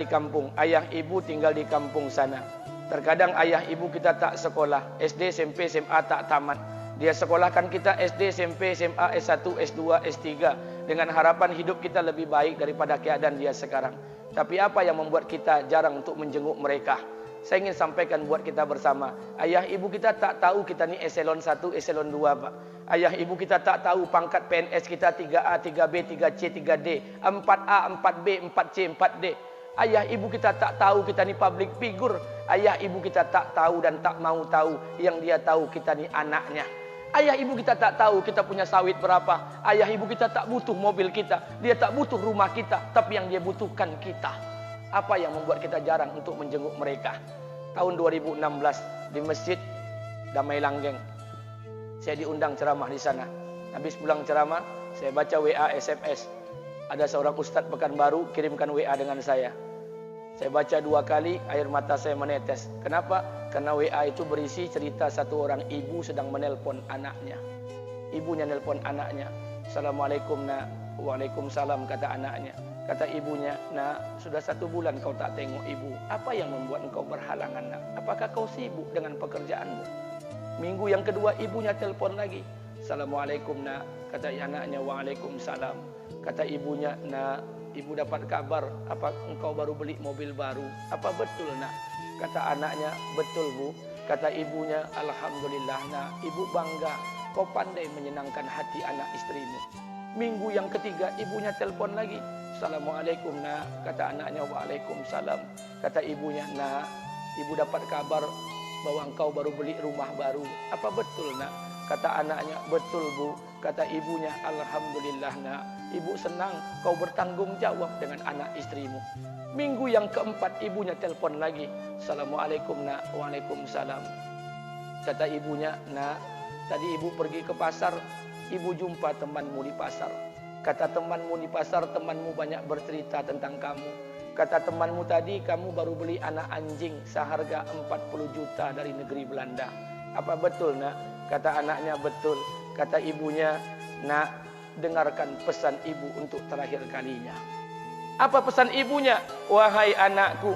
di kampung, ayah ibu tinggal di kampung sana. Terkadang ayah ibu kita tak sekolah, SD, SMP, SMA tak tamat. Dia sekolahkan kita SD, SMP, SMA, S1, S2, S3 dengan harapan hidup kita lebih baik daripada keadaan dia sekarang. Tapi apa yang membuat kita jarang untuk menjenguk mereka? Saya ingin sampaikan buat kita bersama. Ayah ibu kita tak tahu kita ni eselon 1, eselon 2, Pak. Ayah ibu kita tak tahu pangkat PNS kita 3A, 3B, 3C, 3D, 4A, 4B, 4C, 4D. Ayah ibu kita tak tahu kita ni public figure. Ayah ibu kita tak tahu dan tak mau tahu. Yang dia tahu kita ni anaknya. Ayah ibu kita tak tahu kita punya sawit berapa. Ayah ibu kita tak butuh mobil kita. Dia tak butuh rumah kita. Tapi yang dia butuhkan kita. Apa yang membuat kita jarang untuk menjenguk mereka? Tahun 2016 di Masjid Damai Langgeng, saya diundang ceramah di sana. Habis pulang ceramah, saya baca WA SMS. Ada seorang ustadz Pekanbaru kirimkan WA dengan saya. Saya baca 2 kali, air mata saya menetes. Kenapa? Karena WA itu berisi cerita satu orang ibu sedang menelpon anaknya. Ibunya nelpon anaknya. Assalamualaikum nak. Waalaikumsalam kata anaknya. Kata ibunya, nak, sudah 1 bulan kau tak tengok ibu. Apa yang membuat engkau berhalangan, nak? Apakah kau sibuk dengan pekerjaanmu? Minggu yang kedua ibunya telpon lagi. Assalamualaikum nak. Kata anaknya, waalaikumsalam. Kata ibunya, nak, ibu dapat kabar apa engkau baru beli mobil baru. Apa betul nak? Kata anaknya, betul bu. Kata ibunya, alhamdulillah nak, ibu bangga. Kau pandai menyenangkan hati anak istrimu. Minggu yang ketiga ibunya telpon lagi. Assalamualaikum nak. Kata anaknya, waalaikumsalam. Kata ibunya, nak, ibu dapat kabar bahwa engkau baru beli rumah baru. Apa betul nak? Kata anaknya, betul bu. Kata ibunya, alhamdulillah nak, ibu senang kau bertanggung jawab dengan anak istrimu. Minggu yang keempat ibunya telpon lagi. Assalamualaikum nak. Waalaikumsalam. Kata ibunya, nak, tadi ibu pergi ke pasar, ibu jumpa temanmu di pasar. Kata temanmu di pasar, temanmu banyak bercerita tentang kamu. Kata temanmu tadi, kamu baru beli anak anjing seharga 40 juta dari negeri Belanda. Apa betul nak? Kata anaknya, betul. Kata ibunya, nak, dengarkan pesan ibu untuk terakhir kalinya. Apa pesan ibunya? Wahai anakku,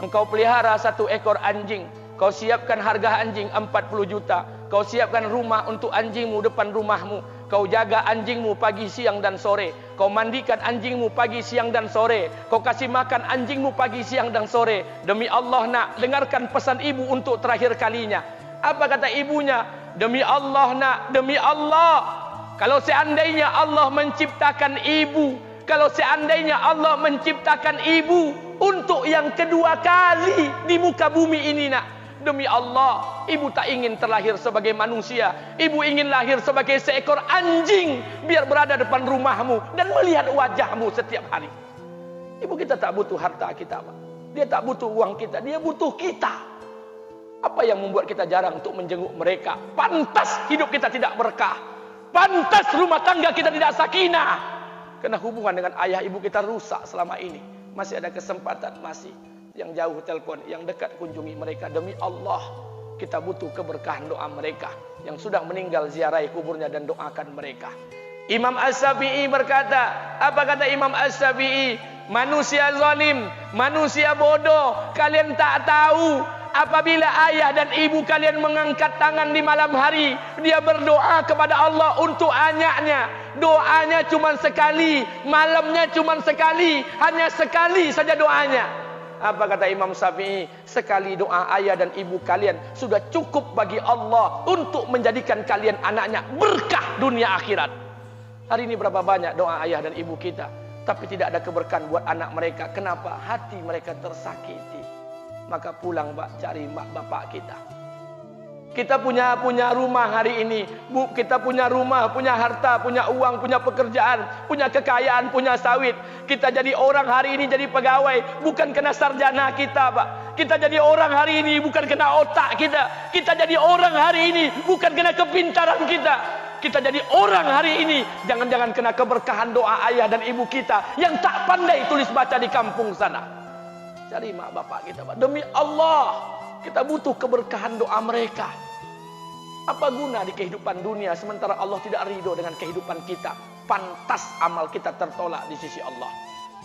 engkau pelihara 1 ekor anjing. Kau siapkan harga anjing 40 juta. Kau siapkan rumah untuk anjingmu depan rumahmu. Kau jaga anjingmu pagi, siang dan sore. Kau mandikan anjingmu pagi, siang dan sore. Kau kasih makan anjingmu pagi, siang dan sore. Demi Allah nak, dengarkan pesan ibu untuk terakhir kalinya. Apa kata ibunya? Demi Allah nak, demi Allah. Kalau seandainya Allah menciptakan ibu, kalau seandainya Allah menciptakan ibu untuk yang kedua kali di muka bumi ini nak, demi Allah, ibu tak ingin terlahir sebagai manusia. Ibu ingin lahir sebagai seekor anjing, biar berada depan rumahmu dan melihat wajahmu setiap hari. Ibu kita tak butuh harta kita, Pak. Dia tak butuh uang kita, dia butuh kita. Apa yang membuat kita jarang untuk menjenguk mereka? Pantas hidup kita tidak berkah. Pantas rumah tangga kita tidak sakinah. Karena hubungan dengan ayah ibu kita rusak selama ini. Masih ada kesempatan, masih. Yang jauh telpon, yang dekat kunjungi mereka. Demi Allah, kita butuh keberkahan doa mereka. Yang sudah meninggal, ziarahi kuburnya dan doakan mereka. Imam As-Syafi'i berkata, apa kata Imam As-Syafi'i? Manusia zalim, manusia bodoh, kalian tak tahu apabila ayah dan ibu kalian mengangkat tangan di malam hari, dia berdoa kepada Allah untuk anaknya. Doanya cuma sekali, malamnya cuma sekali, hanya sekali saja doanya. Apa kata Imam Syafi'i? Sekali doa ayah dan ibu kalian sudah cukup bagi Allah untuk menjadikan kalian anaknya berkah dunia akhirat. Hari ini berapa banyak doa ayah dan ibu kita, tapi tidak ada keberkahan buat anak mereka. Kenapa? Hati mereka tersakiti. Maka pulang, Pak, cari mak bapak kita. Kita punya rumah hari ini, Bu, kita punya rumah, punya harta, punya uang, punya pekerjaan, punya kekayaan, punya sawit. Kita jadi orang hari ini jadi pegawai bukan kena sarjana kita, Pak. Kita jadi orang hari ini bukan kena otak kita. Kita jadi orang hari ini bukan kena kepintaran kita. Kita jadi orang hari ini jangan-jangan kena keberkahan doa ayah dan ibu kita yang tak pandai tulis baca di kampung sana. Cari mak bapak kita, Pak. Demi Allah, kita butuh keberkahan doa mereka. Apa guna di kehidupan dunia sementara Allah tidak ridho dengan kehidupan kita? Pantas amal kita tertolak di sisi Allah.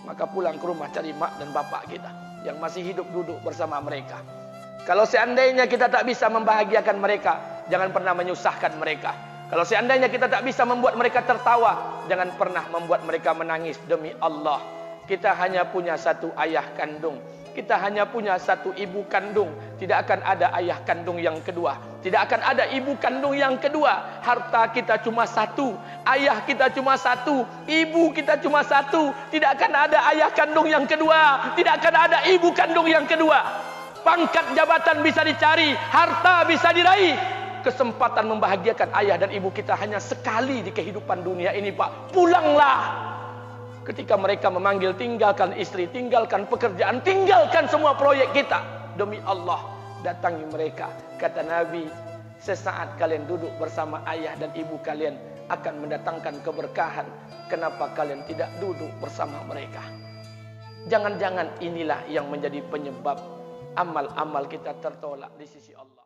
maka pulang ke rumah cari mak dan bapak kita yang masih hidup, duduk bersama mereka. Kalau seandainya kita tak bisa membahagiakan mereka, jangan pernah menyusahkan mereka. Kalau seandainya kita tak bisa membuat mereka tertawa, jangan pernah membuat mereka menangis. Demi Allah, kita hanya punya satu ayah kandung, kita hanya punya satu ibu kandung. Tidak akan ada ayah kandung yang kedua, tidak akan ada ibu kandung yang kedua. Harta kita cuma satu, ayah kita cuma satu, ibu kita cuma satu. Tidak akan ada ayah kandung yang kedua, tidak akan ada ibu kandung yang kedua. Pangkat jabatan bisa dicari, harta bisa diraih, kesempatan membahagiakan ayah dan ibu kita hanya sekali di kehidupan dunia ini, Pak. Pulanglah. Ketika mereka memanggil, tinggalkan istri, tinggalkan pekerjaan, tinggalkan semua proyek kita. Demi Allah, datangi mereka. Kata Nabi, sesaat kalian duduk bersama ayah dan ibu kalian akan mendatangkan keberkahan. Kenapa kalian tidak duduk bersama mereka? Jangan-jangan inilah yang menjadi penyebab amal-amal kita tertolak di sisi Allah.